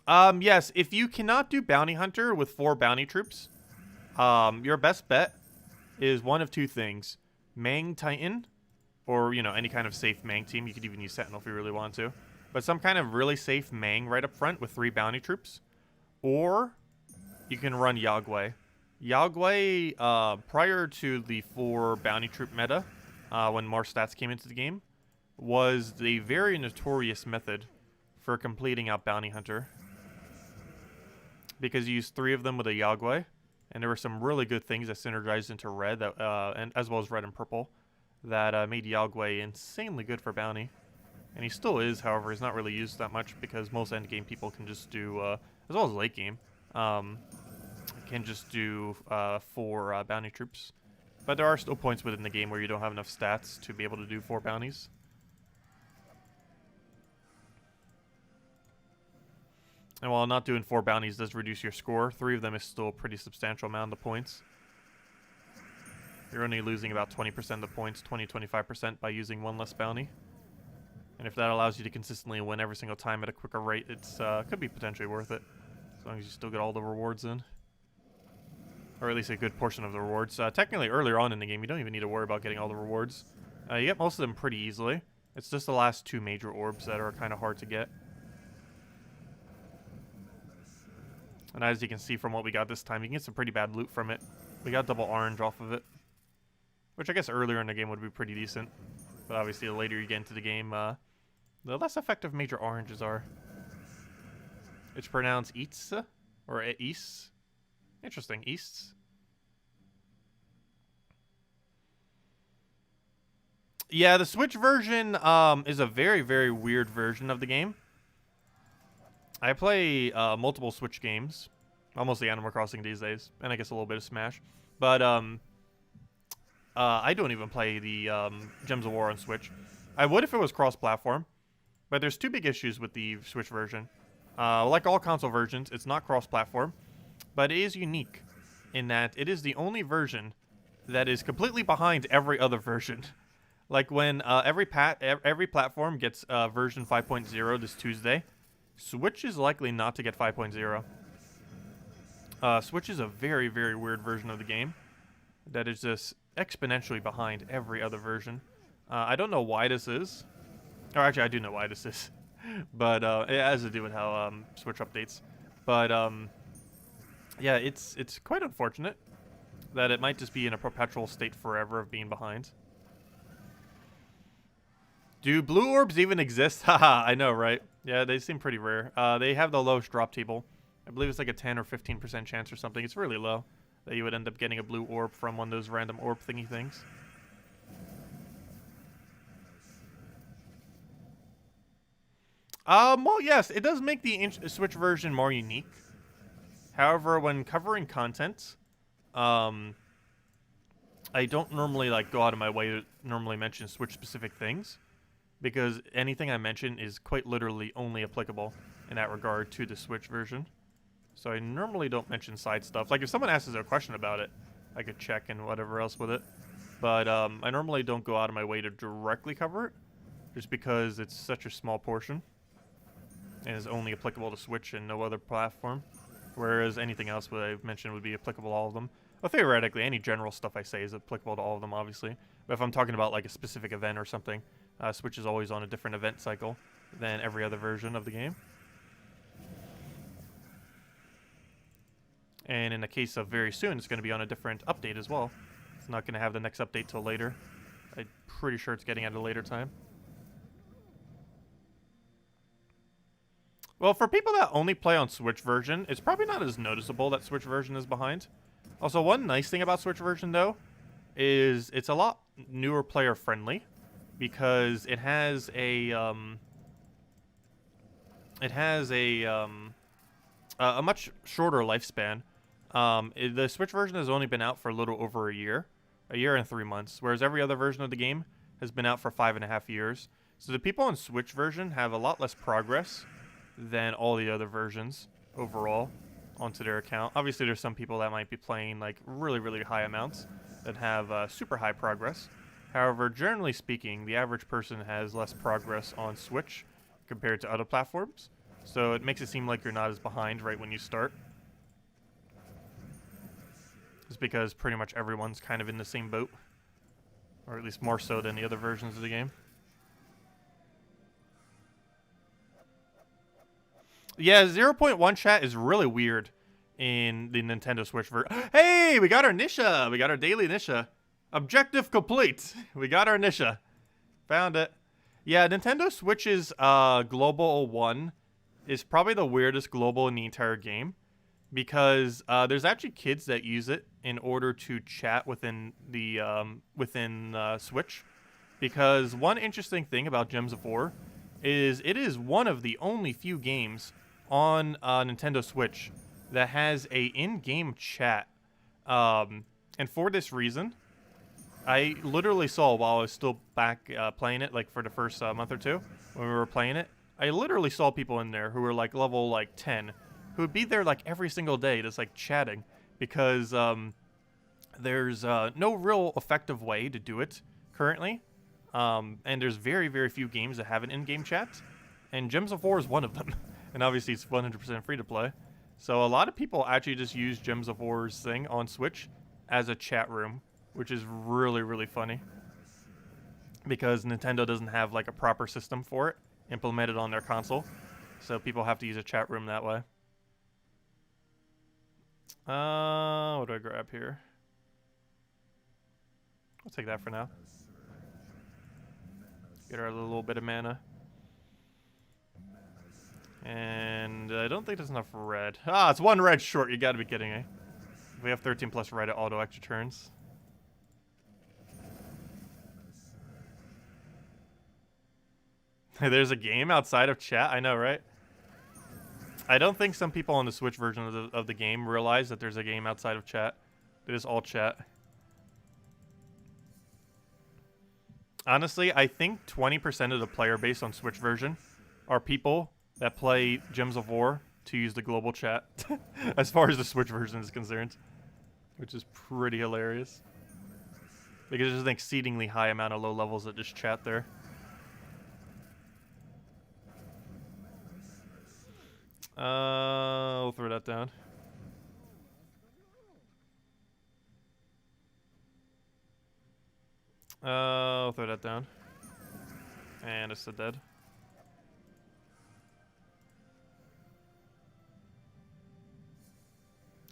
Yes, if you cannot do Bounty Hunter with 4 bounty troops, your best bet is one of 2 things. Mang Titan, or, you know, any kind of safe Mang team. You could even use Sentinel if you really want to. But some kind of really safe Mang right up front with 3 bounty troops. Or you can run Yagway. Yagway, prior to the 4 bounty troop meta, when more stats came into the game, was the very notorious method for completing out Bounty Hunter. Because you used 3 of them with a Yagway, and there were some really good things that synergized into red, that, and as well as red and purple, that made Yagway insanely good for bounty. And he still is, however, he's not really used that much because most endgame people can just do, as well as late game, can just do 4 bounty troops. But there are still points within the game where you don't have enough stats to be able to do 4 bounties. And while not doing 4 bounties does reduce your score, 3 of them is still a pretty substantial amount of points. You're only losing about 20% of the points, 20-25% by using 1 less bounty. And if that allows you to consistently win every single time at a quicker rate, it's could be potentially worth it. As long as you still get all the rewards in. Or at least a good portion of the rewards. Technically, earlier on in the game, you don't even need to worry about getting all the rewards. You get most of them pretty easily. It's just the last 2 major orbs that are kind of hard to get. And as you can see from what we got this time, you can get some pretty bad loot from it. We got double orange off of it. Which I guess earlier in the game would be pretty decent. But obviously the later you get into the game, the less effective major oranges are. It's pronounced Eats, or East. Interesting, Easts. Yeah, the Switch version is a very, very weird version of the game. I play multiple Switch games, mostly Animal Crossing these days, and I guess a little bit of Smash. But I don't even play the Gems of War on Switch. I would if it was cross-platform, but there's 2 big issues with the Switch version. Like all console versions, it's not cross-platform, but it is unique in that it is the only version that is completely behind every other version. Like when every platform gets version 5.0 this Tuesday, Switch is likely not to get 5.0. Switch is a very, very weird version of the game that is just exponentially behind every other version. I don't know why this is. Or actually, I do know why this is. But it has to do with how Switch updates. But yeah, it's quite unfortunate that it might just be in a perpetual state forever of being behind. Do blue orbs even exist? Haha, I know, right? Yeah, they seem pretty rare. They have the lowest drop table. I believe it's like a 10 or 15% chance or something. It's really low that you would end up getting a blue orb from one of those random orb thingy things. Well, yes, it does make the Switch version more unique. However, when covering content, I don't normally go out of my way to normally mention Switch-specific things, because anything I mention is quite literally only applicable in that regard to the Switch version. So I normally don't mention side stuff. Like if someone asks a question about it, I could check and whatever else with it. But I normally don't go out of my way to directly cover it, just because it's such a small portion and is only applicable to Switch and no other platform. Whereas anything else that I've mentioned would be applicable to all of them. Well, theoretically, any general stuff I say is applicable to all of them, obviously. But if I'm talking about like a specific event or something, Switch is always on a different event cycle than every other version of the game. And in the case of very soon, it's going to be on a different update as well. It's not going to have the next update till later. I'm pretty sure it's getting at a later time. Well, for people that only play on Switch version, it's probably not as noticeable that Switch version is behind. Also, one nice thing about Switch version, though, is it's a lot newer player friendly because it has a much shorter lifespan. The Switch version has only been out for a little over a year and 3 months, whereas every other version of the game has been out for 5.5 years. So the people on Switch version have a lot less progress than all the other versions overall onto their account. Obviously, there's some people that might be playing like really, really high amounts that have super high progress. However, generally speaking, the average person has less progress on Switch compared to other platforms. So it makes it seem like you're not as behind right when you start. It's because pretty much everyone's kind of in the same boat. Or at least more so than the other versions of the game. Yeah, 0.1 chat is really weird in the Nintendo Switch version. Hey, we got our Nisha! We got our daily Nisha. Objective complete. We got our Nisha. Found it. Yeah, Nintendo Switch's Global 1 is probably the weirdest global in the entire game. Because there's actually kids that use it in order to chat within the Switch. Because one interesting thing about Gems of War is it is one of the only few games on Nintendo Switch that has a in-game chat. And for this reason, I literally saw while I was still back playing it, like for the first month or two when we were playing it, I literally saw people in there who were like level like 10, who would be there like every single day just like chatting, because there's no real effective way to do it currently. And there's very, very few games that have an in-game chat, and Gems of War is one of them. And obviously it's 100% free to play. So a lot of people actually just use Gems of War's thing on Switch as a chat room, which is really, really funny. Because Nintendo doesn't have like a proper system for it implemented on their console. So people have to use a chat room that way. What do I grab here? I'll take that for now. Get our little bit of mana. And I don't think there's enough red. Ah, it's 1 red short. You gotta be kidding me. We have 13 plus red at auto extra turns. There's a game outside of chat. I know, right? I don't think some people on the Switch version of the game realize that there's a game outside of chat. It is all chat. Honestly, I think 20% of the player base on Switch version are people that play Gems of War to use the global chat, as far as the Switch version is concerned, which is pretty hilarious. Because there's an exceedingly high amount of low levels that just chat there. We'll throw that down. I'll throw that down. And it's dead.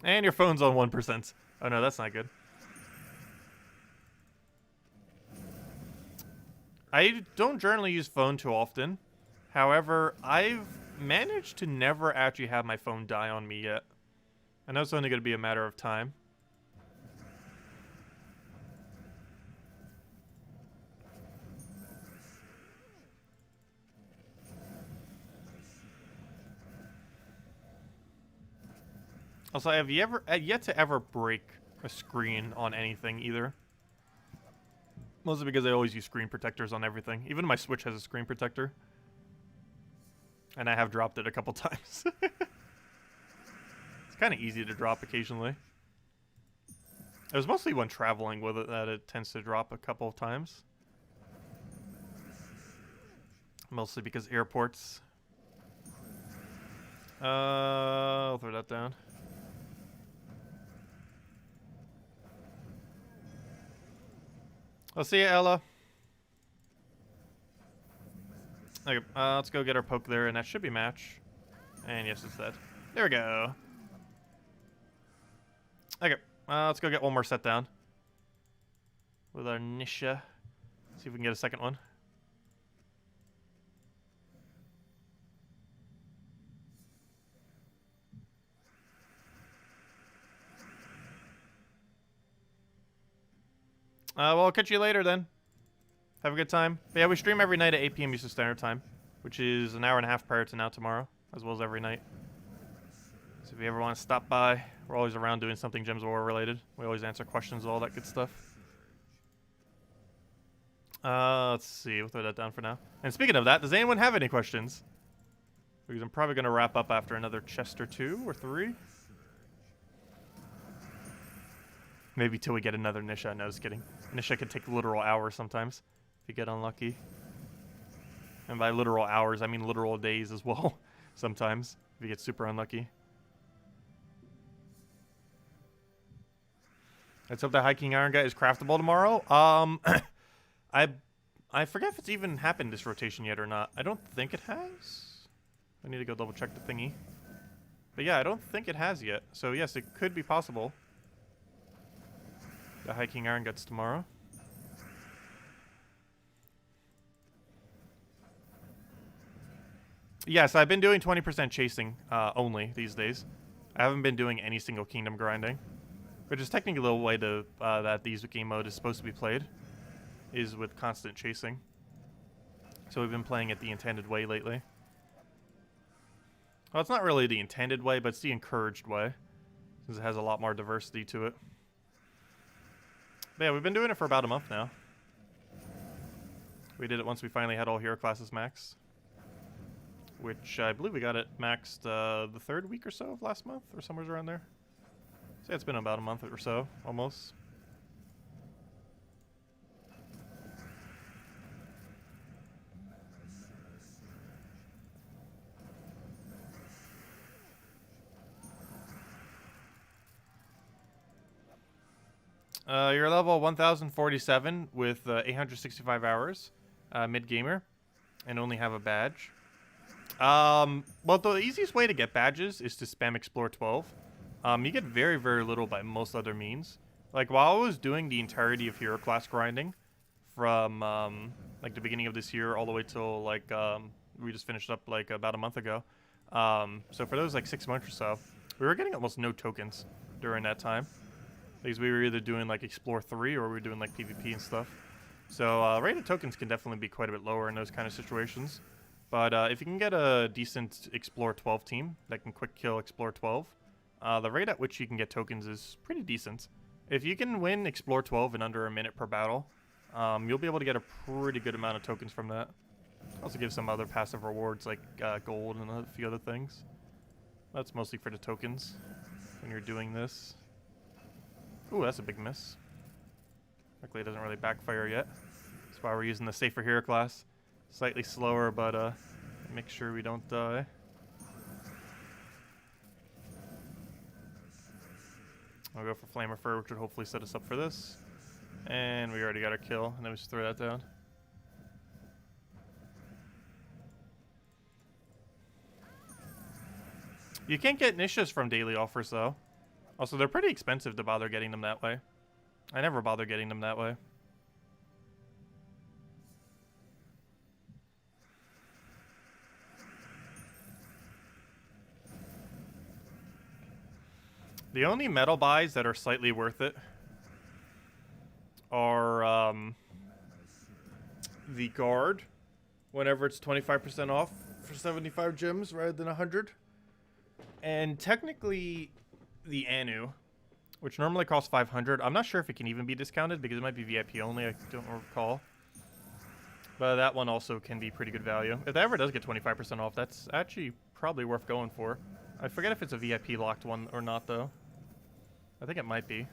And your phone's on 1%. Oh no, that's not good. I don't generally use phone too often. However, I've managed to never actually have my phone die on me yet. I know it's only going to be a matter of time. Also, have you yet to ever break a screen on anything either? Mostly because I always use screen protectors on everything. Even my Switch has a screen protector. And I have dropped it a couple times. It's kind of easy to drop occasionally. It was mostly when traveling with it that it tends to drop a couple of times. Mostly because airports. I'll throw that down. I'll see you, Ella. Okay, let's go get our poke there, and that should be match. And yes, it's that. There we go. Okay, let's go get one more set down. With our Nisha. See if we can get a second one. Well, I'll catch you later then. Have a good time. But yeah, we stream every night at 8 p.m. Eastern Standard Time, which is an hour and a half prior to now tomorrow, as well as every night. So if you ever want to stop by, we're always around doing something Gems of War related. We always answer questions, all that good stuff. Let's see. We'll throw that down for now. And speaking of that, does anyone have any questions? Because I'm probably going to wrap up after another chest or 2 or 3. Maybe till we get another Nisha. No, just kidding. Nisha can take literal hours sometimes if you get unlucky. And by literal hours, I mean literal days as well. Sometimes if you get super unlucky. Let's hope that Hiking Iron guy is craftable tomorrow. I forget if it's even happened this rotation yet or not. I don't think it has. I need to go double check the thingy. But yeah, I don't think it has yet. So yes, it could be possible. The Hiking Iron gets tomorrow. Yes, I've been doing 20% chasing only these days. I haven't been doing any single kingdom grinding, which is technically the way to that these game mode is supposed to be played, is with constant chasing. So we've been playing it the intended way lately. Well, it's not really the intended way, but it's the encouraged way, since it has a lot more diversity to it. But yeah, we've been doing it for about a month now. We did it once we finally had all hero classes maxed, which I believe we got it maxed the 3rd week or so of last month, or somewhere around there. So yeah, it's been about a month or so, almost. You're level 1047 with 865 hours, mid-gamer, and only have a badge. Well, the easiest way to get badges is to spam Explore 12. You get very, very little by most other means. Like, while I was doing the entirety of hero class grinding from, like, the beginning of this year all the way till, like, we just finished up, like, about a month ago. So for those, like, 6 months or so, we were getting almost no tokens during that time. Because we were either doing, like, Explore 3 or we were doing, like, PvP and stuff. So, rate of tokens can definitely be quite a bit lower in those kind of situations. But if you can get a decent Explore 12 team that can quick kill Explore 12, the rate at which you can get tokens is pretty decent. If you can win Explore 12 in under a minute per battle, you'll be able to get a pretty good amount of tokens from that. Also give some other passive rewards like gold and a few other things. That's mostly for the tokens when you're doing this. Ooh, that's a big miss. Luckily it doesn't really backfire yet. That's why we're using the safer hero class. Slightly slower, but make sure we don't die. I'll go for Flamer Fur, which would hopefully set us up for this. And we already got our kill, and then we just throw that down. You can't get Nishas from daily offers, though. Also, they're pretty expensive to bother getting them that way. I never bother getting them that way. The only metal buys that are slightly worth it are the guard, whenever it's 25% off for 75 gems rather than 100. And technically the Anu, which normally costs 500. I'm not sure if it can even be discounted because it might be VIP only, I don't recall. But that one also can be pretty good value. If that ever does get 25% off, that's actually probably worth going for. I forget if it's a VIP locked one or not, though. I think it might be.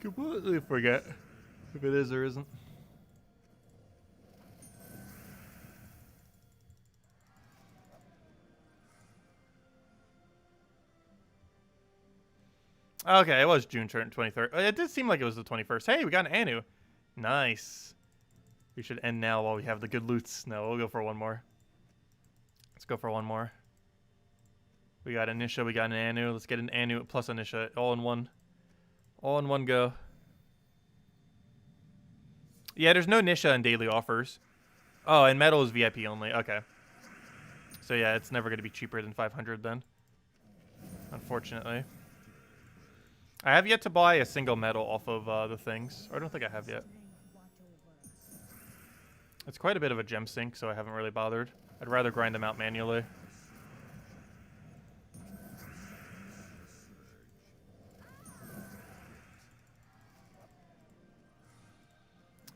Completely forget if it is or isn't. Okay, it was June 23rd. It did seem like it was the 21st. Hey, we got an Anu. Nice. We should end now while we have the good loots. No, we'll go for one more. Let's go for one more. We got Anisha, we got an Anu. Let's get an Anu plus Anisha all in one. All in one go. Yeah, there's no Nisha in daily offers. Oh, and metal is VIP only. Okay. So yeah, it's never going to be cheaper than 500 then. Unfortunately. I have yet to buy a single medal off of the things. Or I don't think I have yet. It's quite a bit of a gem sink, so I haven't really bothered. I'd rather grind them out manually.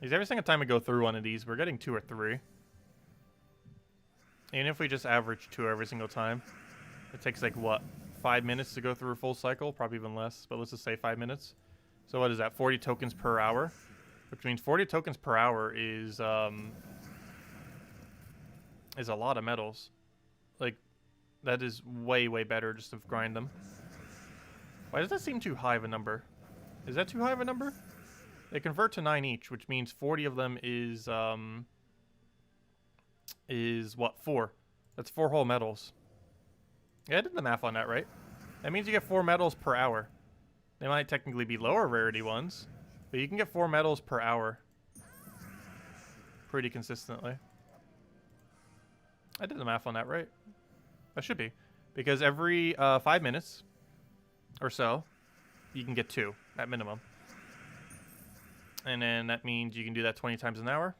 Because every single time we go through one of these, we're getting 2 or 3. Even if we just average 2 every single time, it takes like, what, 5 minutes to go through a full cycle? Probably even less, but let's just say 5 minutes. So what is that, 40 tokens per hour? Which means 40 tokens per hour is a lot of metals. Like, that is way, way better just to grind them. Why does that seem too high of a number? Is that too high of a number? They convert to 9 each, which means 40 of them is what, 4? That's 4 whole metals. Yeah, I did the math on that, right? That means you get 4 metals per hour. They might technically be lower rarity ones, but you can get 4 metals per hour pretty consistently. I did the math on that, right? That should be. Because every 5 minutes or so, you can get 2 at minimum. And then that means you can do that 20 times an hour.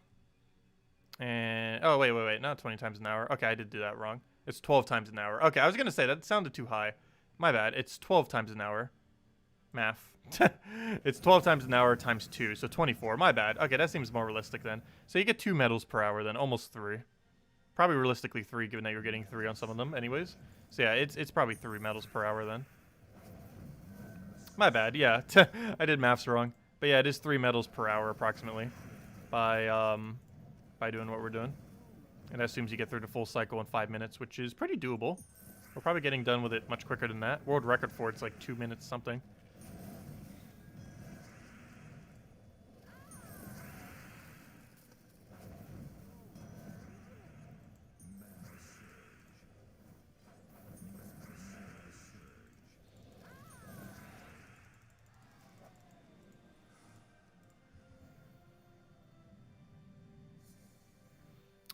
And, oh, wait, not 20 times an hour. Okay, I did do that wrong. It's 12 times an hour. Okay, I was going to say, that sounded too high. My bad. It's 12 times an hour. Math. It's 12 times an hour times 2, so 24. My bad. Okay, that seems more realistic then. So you get 2 metals per hour then, almost 3. Probably realistically 3, given that you're getting 3 on some of them anyways. So yeah, it's probably 3 metals per hour then. My bad, yeah. I did maths wrong. But yeah, it is 3 metals per hour approximately by doing what we're doing. And that assumes you get through the full cycle in 5 minutes, which is pretty doable. We're probably getting done with it much quicker than that. World record for it's like 2 minutes something.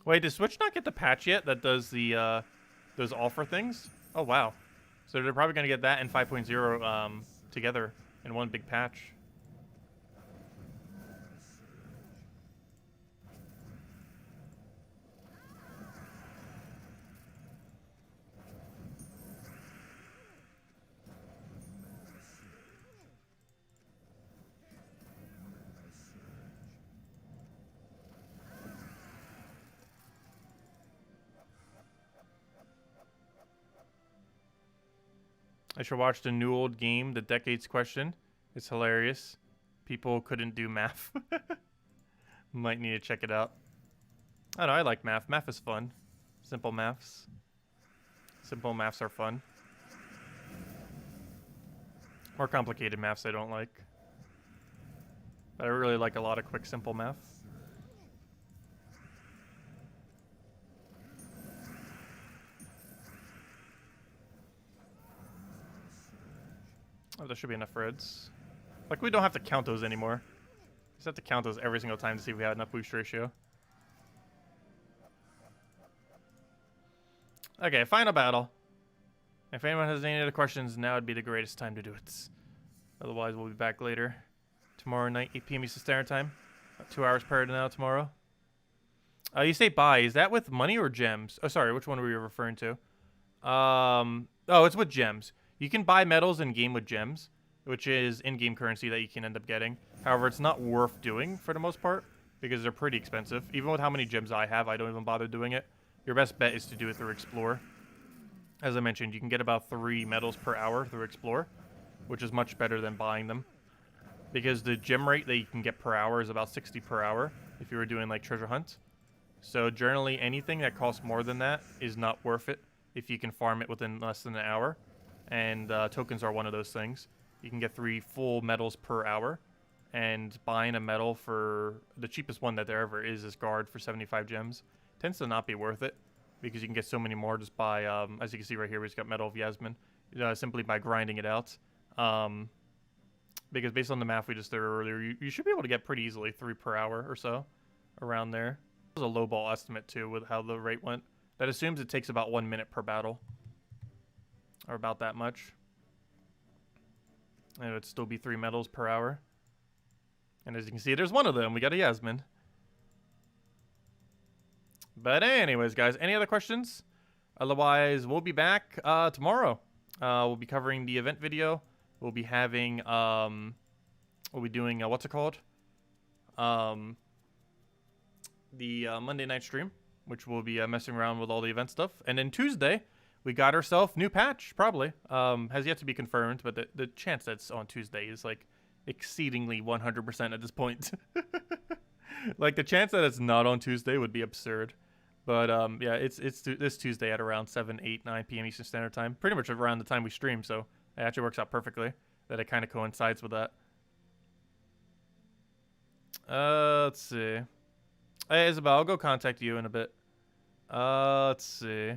Wait, did Switch not get the patch yet that does the those offer things? Oh wow. So they're probably gonna get that and 5.0 together in one big patch. I should watch the new old game, The Decades Question. It's hilarious. People couldn't do math. Might need to check it out. I don't know, I like math. Math is fun. Simple maths. Simple maths are fun. More complicated maths I don't like. But I really like a lot of quick, simple math. Oh, there should be enough reds. Like, we don't have to count those anymore. We just have to count those every single time to see if we have enough boost ratio. Okay, final battle. If anyone has any other questions, now would be the greatest time to do it. Otherwise, we'll be back later. Tomorrow night, 8 p.m. Eastern Standard Time. About 2 hours prior to now tomorrow. You say buy. Is that with money or gems? Oh, sorry. Which one were you referring to? Oh, it's with gems. You can buy medals in game with gems, which is in-game currency that you can end up getting. However, it's not worth doing for the most part because they're pretty expensive. Even with how many gems I have, I don't even bother doing it. Your best bet is to do it through Explore. As I mentioned, you can get about 3 medals per hour through Explore, which is much better than buying them. Because the gem rate that you can get per hour is about 60 per hour if you were doing like treasure hunt. So generally anything that costs more than that is not worth it if you can farm it within less than an hour. And tokens are one of those things. You can get 3 full medals per hour. And buying a medal for the cheapest one that there ever is guard for 75 gems tends to not be worth it because you can get so many more just by, as you can see right here, we've got Medal of Yasmin, simply by grinding it out. Because based on the math we just did earlier, you should be able to get pretty easily 3 per hour or so around there. That was a lowball estimate too with how the rate went. That assumes it takes about 1 minute per battle. Or about that much. And it would still be 3 medals per hour. And as you can see, there's one of them. We got a Yasmin. But anyways, guys, any other questions? Otherwise, we'll be back tomorrow. We'll be covering the event video. We'll be having, we'll be doing, what's it called? The Monday night stream, which we'll be messing around with all the event stuff. And then Tuesday, we got ourselves new patch, probably. Has yet to be confirmed, but the chance that's on Tuesday is like exceedingly 100% at this point. Like the chance that it's not on Tuesday would be absurd. But yeah, it's this Tuesday at around 7, 8, 9 p.m. Eastern Standard Time. Pretty much around the time we stream, so it actually works out perfectly that it kind of coincides with that. Let's see. Hey, Isabel, I'll go contact you in a bit. Let's see.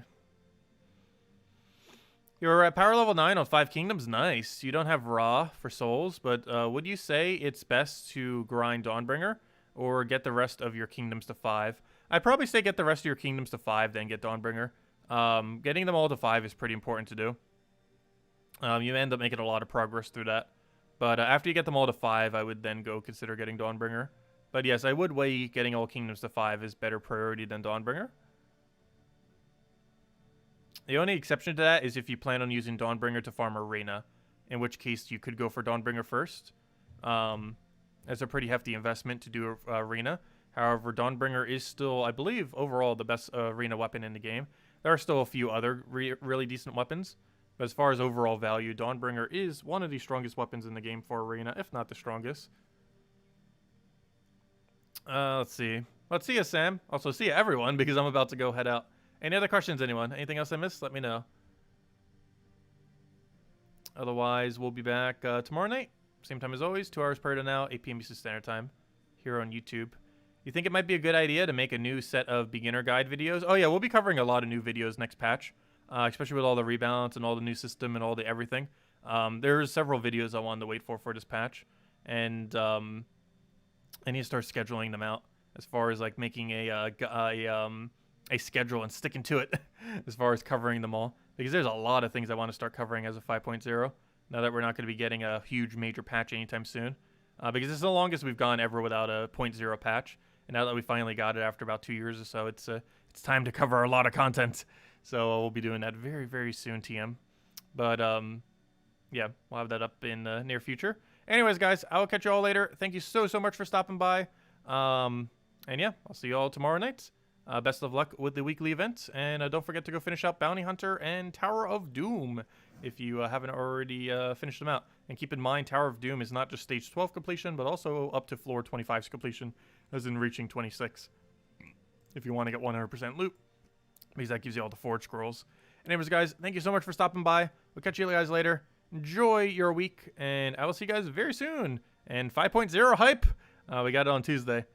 You're at power level 9 on 5 kingdoms. Nice. You don't have raw for souls, but would you say it's best to grind Dawnbringer or get the rest of your kingdoms to 5? I'd probably say get the rest of your kingdoms to 5, then get Dawnbringer. Getting them all to 5 is pretty important to do. You end up making a lot of progress through that. But after you get them all to 5, I would then go consider getting Dawnbringer. But yes, I would weigh getting all kingdoms to 5 is better priority than Dawnbringer. The only exception to that is if you plan on using Dawnbringer to farm Arena, in which case you could go for Dawnbringer first. It's a pretty hefty investment to do Arena. However, Dawnbringer is still, I believe, overall the best Arena weapon in the game. There are still a few other really decent weapons, but as far as overall value, Dawnbringer is one of the strongest weapons in the game for Arena, if not the strongest. Let's see. Let's see you, Sam. Also, see you, everyone, because I'm about to go head out. Any other questions, anyone? Anything else I missed? Let me know. Otherwise, we'll be back tomorrow night. Same time as always, 2 hours prior to now, 8 p.m. Eastern Standard Time, here on YouTube. You think it might be a good idea to make a new set of beginner guide videos? Oh yeah, we'll be covering a lot of new videos next patch, especially with all the rebalance and all the new system and all the everything. There's several videos I wanted to wait for this patch, and I need to start scheduling them out as far as like making a schedule and sticking to it as far as covering them all, because there's a lot of things I want to start covering as a 5.0 now that we're not going to be getting a huge major patch anytime soon, because it's the longest we've gone ever without a 0.0 patch, and now that we finally got it after about 2 years or so, it's time to cover a lot of content. So we'll be doing that very, very soon, TM. But yeah, we'll have that up in the near future. Anyways, guys, I will catch you all later. Thank you so much for stopping by. And yeah, I'll see you all tomorrow night. Best of luck with the weekly event, and don't forget to go finish out Bounty Hunter and Tower of Doom if you haven't already finished them out. And keep in mind, Tower of Doom is not just stage 12 completion, but also up to floor 25's completion, as in reaching 26, if you want to get 100% loot, because that gives you all the Forge Scrolls. Anyways, guys, thank you so much for stopping by. We'll catch you guys later. Enjoy your week, and I will see you guys very soon. And 5.0 hype, we got it on Tuesday.